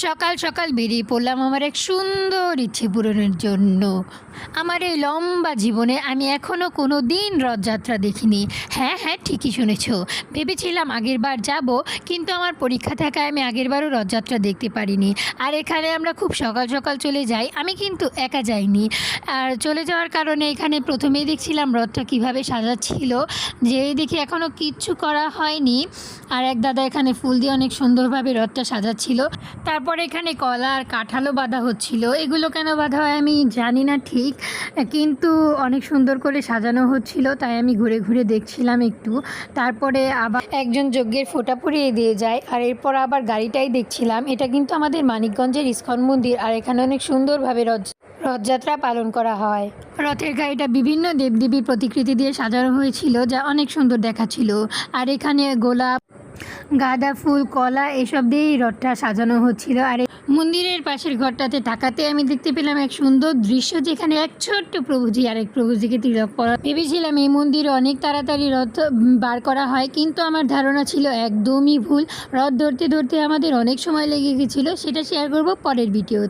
সকাল সকাল বেরিয়ে পড়লাম আমার এক সুন্দর ইচ্ছে পূরণের জন্য। আমার এই লম্বা জীবনে আমি এখনও কোনো দিন রথযাত্রা দেখিনি। হ্যাঁ হ্যাঁ, ঠিকই শুনেছ। ভেবেছিলাম আগেরবার যাব, কিন্তু আমার পরীক্ষা থাকায় আমি আগেরবারও রথযাত্রা দেখতে পারিনি। আর এখানে আমরা খুব সকাল সকাল চলে যাই। আমি কিন্তু একা যাইনি। আর চলে যাওয়ার কারণে এখানে প্রথমেই দেখছিলাম রথটা কীভাবে সাজাচ্ছিল, যেই দেখি এখনও কিচ্ছু করা হয়নি। আর এক দাদা এখানে ফুল দিয়ে অনেক সুন্দরভাবে রথটা সাজাচ্ছিল। তারপরে এখানে কলা আর কাঁঠালও বাঁধা হচ্ছিল। এগুলো কেন বাঁধা হয় আমি জানি না ঠিক, কিন্তু অনেক সুন্দর করে সাজানো হচ্ছিল, তাই আমি ঘুরে ঘুরে দেখছিলাম একটু। তারপরে আবার একজন যজ্ঞের ফোঁটা পরিয়ে দিয়ে যায়। আর এরপর আবার গাড়িটাই দেখছিলাম। এটা কিন্তু আমাদের মানিকগঞ্জের ইস্কন মন্দির, আর এখানে অনেক সুন্দরভাবে রথযাত্রা পালন করা হয়। রথের গাড়িটা বিভিন্ন দেবদেবীর প্রতিকৃতি দিয়ে সাজানো হয়েছিল, যা অনেক সুন্দর দেখাচ্ছিল। আর এখানে গোলাপ, গাঁদা ফুল, কলা এসব দিয়েই রথটা সাজানো হচ্ছিল। আর মন্দিরের পাশের ঘরটাতে তাকাতে আমি দেখতে পেলাম এক সুন্দর দৃশ্য, যেখানে এক ছোট্ট প্রভুজি আর এক প্রভুজিকে তিলক পরা। ভেবেছিলাম এই মন্দিরে অনেক তাড়াতাড়ি রথ বার করা হয়, কিন্তু আমার ধারণা ছিল একদমই ভুল। রথ ধরতে ধরতে আমাদের অনেক সময় লেগে গেছিলো। সেটা শেয়ার করব পরের ভিডিও।